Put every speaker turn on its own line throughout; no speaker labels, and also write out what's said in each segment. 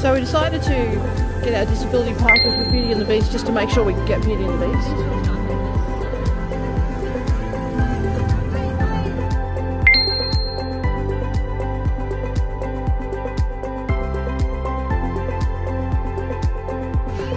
So we decided to get our disability parcel for Beauty and the Beast just to make sure we could get Beauty and the Beast.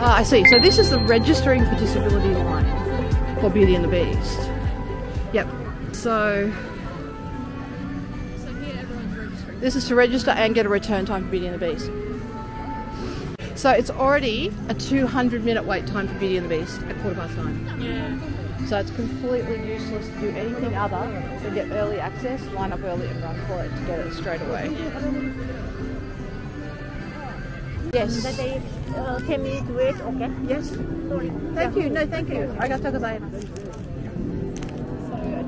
I see. So this is the registering for disability line for Beauty and the Beast. Yep. So here everyone's registering. This is to register and get a return time for Beauty and the Beast. So it's already a 200-minute wait time for Beauty and the Beast at 9:15.
Yeah.
So it's completely useless to do anything other than get early access, line up early and run for it to get it straight away. Yes.
That they can we do it? Okay.
Yes.
Sorry.
Thank you. No, thank you. I got to go.
So at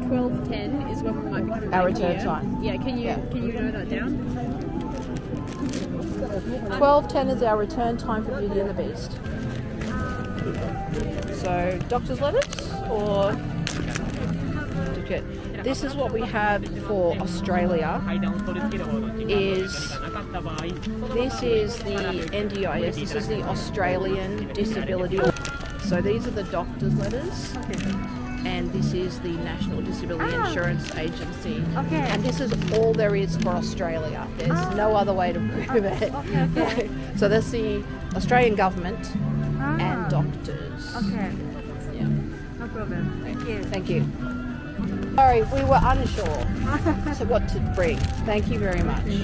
12:10 is when we might be coming
Our
back
return
here.
time.
Yeah. Can you note that down?
12:10 is our return time for Beauty and the Beast. So doctor's letters or ticket. This is what we have for Australia. This is the NDIS. This is the Australian Disability. So these are the doctor's letters. And this is the National Disability Insurance Agency.
Okay.
And this is all there is for Australia. There's no other way to prove it.
Okay.
So that's the Australian government and doctors.
Okay.
Yeah.
No problem. Thank you.
Thank you. Sorry, we were unsure so what to bring. Thank you very much.
Okay,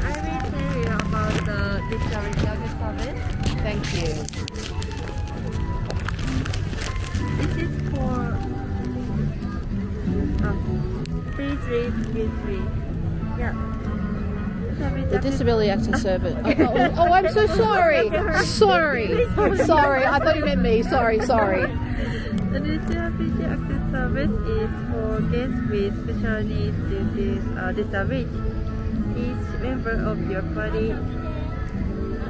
I will tell you about the digital service.
Thank you.
This is for please read with me. Yeah.
The Disability Access Service. Oh, I'm so sorry. Sorry. Sorry. I thought you meant me. Sorry.
The Disability Access Service is for guests with special needs due to disability. Each member of your party,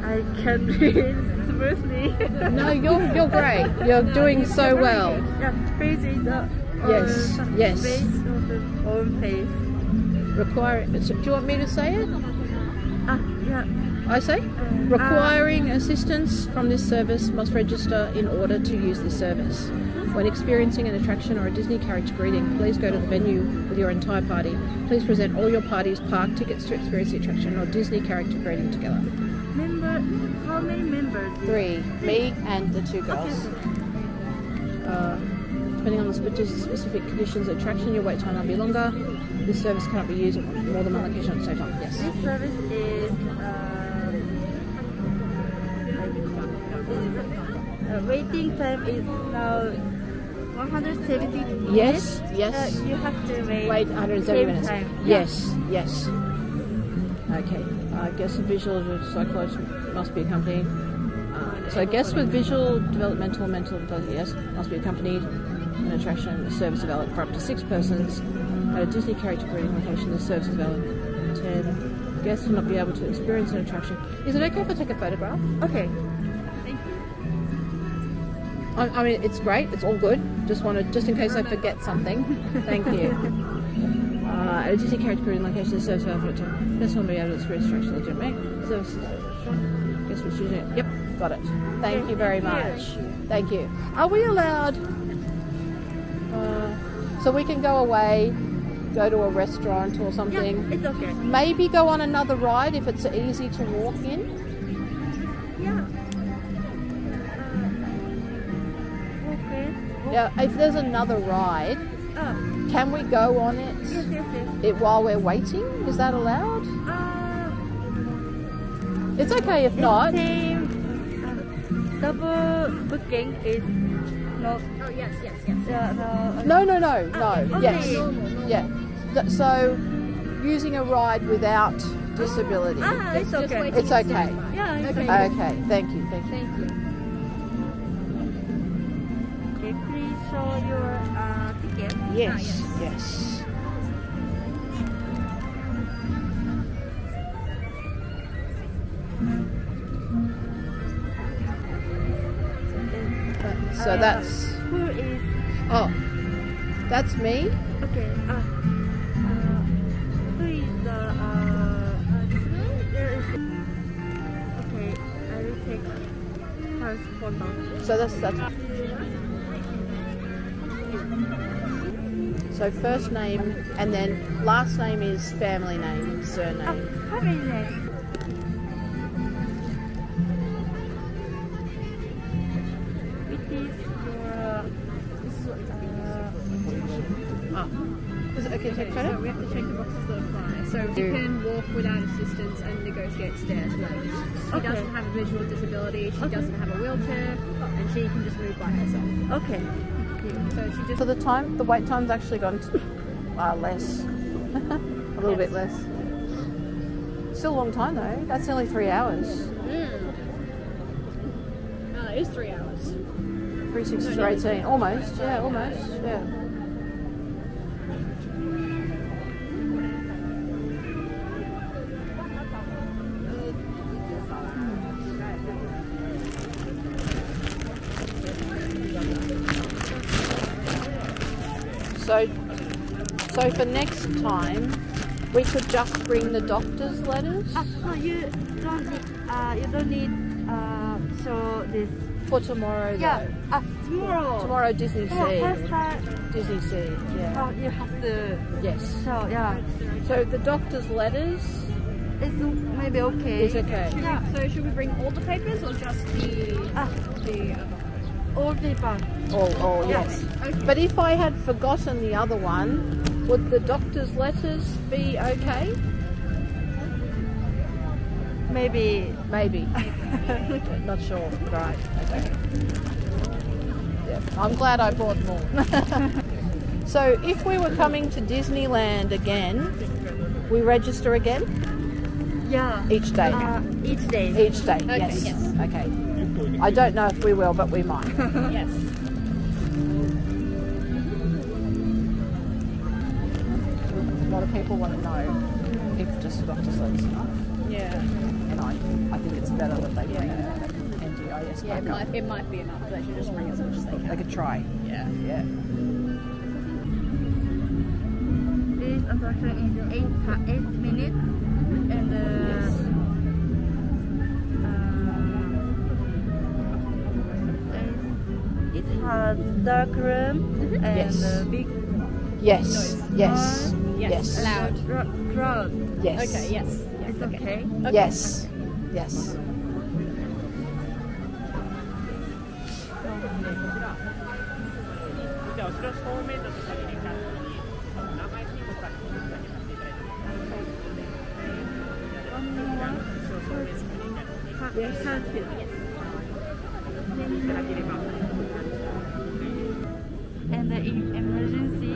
I can read smoothly.
No, you're great. You're doing so well.
Yeah, please read the
Yes.
space of the own face.
Do you want me to say it?
Yeah.
I say? Requiring assistance from this service must register in order to use this service. When experiencing an attraction or a Disney character greeting, please go to the venue with your entire party. Please present all your party's park tickets to experience the attraction or Disney character greeting together.
How many members?
3. Me and the 2 girls. Depending on the specific conditions of attraction, your wait time will be longer. This service cannot be used more than one location at the same time. Yes.
This service is waiting time is now 170 minutes.
Yes.
You have to wait
170 minutes.
Time.
Yes. Okay. I guess the visual psychologist must be accompanied. So guests with visual, developmental, mental ability, yes, must be accompanied. An attraction, a service is valid for up to 6 persons. At a Disney character greeting location, the service is valid. 10. Guests will not be able to experience an attraction. Is it okay if I take a photograph?
Okay. Thank you.
I mean, it's great. It's all good. Just in case I forget something. Thank you. At a Disney character greeting location, the service is valid for 10. Guests will not be able to experience attraction legitimately. Service. Guests will choose it. Yep. Got it. Thank you very much. Thank you. Are we allowed? So we can go away, go to a restaurant or something.
Yeah, it's okay.
Maybe go on another ride if it's easy to walk in.
Yeah. Okay.
Yeah. If there's another ride, can we go on it?
Yes.
While we're waiting? Is that allowed? It's okay if not.
Same. Double booking is not.
Oh yes.
No.
Okay.
Yes. Yeah. So using a ride without disability.
It's okay.
It's okay.
Yeah, it's okay.
Okay. Thank you.
Okay, please show your ticket.
Yes. So that's.
Who is?
Oh, that's me.
Okay.
So that's. So first name and then last name is family name, surname.
Family name. Which is your...
Is it okay to take photo?
So we have to check the boxes that apply. So you can walk without assistance and negotiate stairs legs. She doesn't have a visual disability, she doesn't have a wheelchair, and she can just move by herself.
Okay.
So she just...
So the wait time's actually gone to less. A little bit less. Still a long time though. That's nearly 3 hours.
It is 3 hours.
3, 6, 18. Almost. Yeah, almost. Yeah. So for next time, we could just bring the doctor's letters.
So you don't need so this
For tomorrow, though.
tomorrow.
Tomorrow, Disney Sea.
First time.
Disney Sea, yeah.
Oh, you have to.
Yes.
So
So the doctor's letters
it's maybe okay.
is okay.
Yeah. So should we bring all the papers or just the
All paper.
Oh, yes.
Okay.
But if I had forgotten the other one, would the doctor's letters be okay?
Maybe.
Maybe. Not sure. Right. Okay. Yeah. I'm glad I bought more. So if we were coming to Disneyland again, we register again?
Yeah.
Each day?
Each day.
Each day,
Okay,
yes.
yes.
Okay. I don't know if we will, but we might.
Yes.
A lot of people want to know if just a doctor's letters enough.
Yeah.
And I think it's better that they bring NDIS
Yeah,
back up.
it might be enough. They should just bring as much as they
They
can.
could try.
Yeah.
Yeah.
This attraction is 8 minutes, and it has dark room and
Yes.
big
Yes. Yes.
Yes.
Yes.
Loud.
crowd.
Yes.
Okay. Yes.
It's okay.
Yes. Yes.
And in emergency,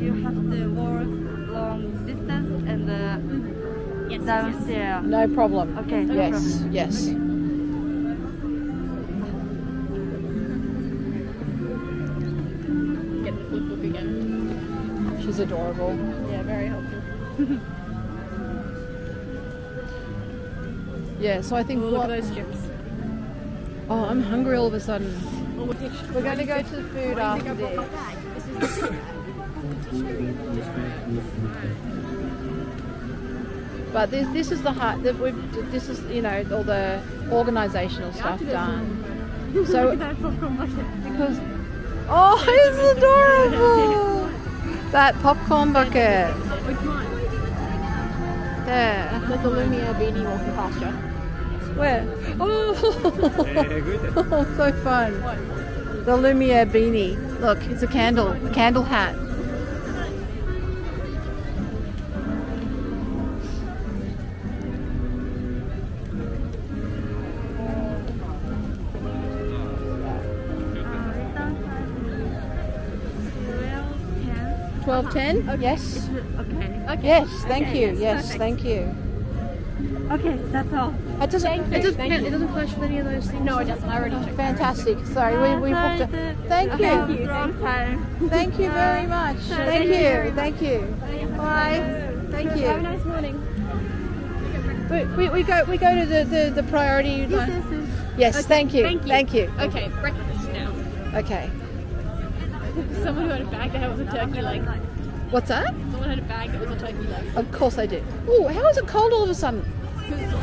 you have to walk long distance and downstairs.
No problem.
Okay. No
Yes.
problem.
Yes.
Get the flip book again.
She's adorable.
Yeah, very helpful.
Yeah. So I think.
Look at those chips.
Oh, I'm hungry all of a sudden. We're going to go to food after this. But this is the heart that this is, you know, all the organisational stuff done. So because it's adorable. That popcorn bucket.
Which one?
There.
There's a Lumiere beanie walking past you.
Where? Oh, oh, so fun.
What?
The Lumiere beanie. Look, it's a candle hat.
Well,
12:10?
Okay.
Yes.
okay.
Yes, thank
Okay,
you.
yes,
Yes,
perfect.
thank you.
Okay, that's all.
It doesn't. It doesn't.
Thank you.
It doesn't clash with any of those things.
No, it doesn't. I already checked.
Fantastic. Sorry, we booked it. Thank you.
Thank you. Wrong time.
Thank you very much. Thank you. Thank you. Bye. Thank you.
Have a nice morning.
We go to the priority line. Yes. Thank you.
Thank you.
Thank you.
Okay, breakfast now.
Okay.
Someone who had a bag that was a turkey leg.
What's that?
Someone had a bag that was a turkey leg.
Of course I did. Oh, how is it cold all of a sudden?
'Cause,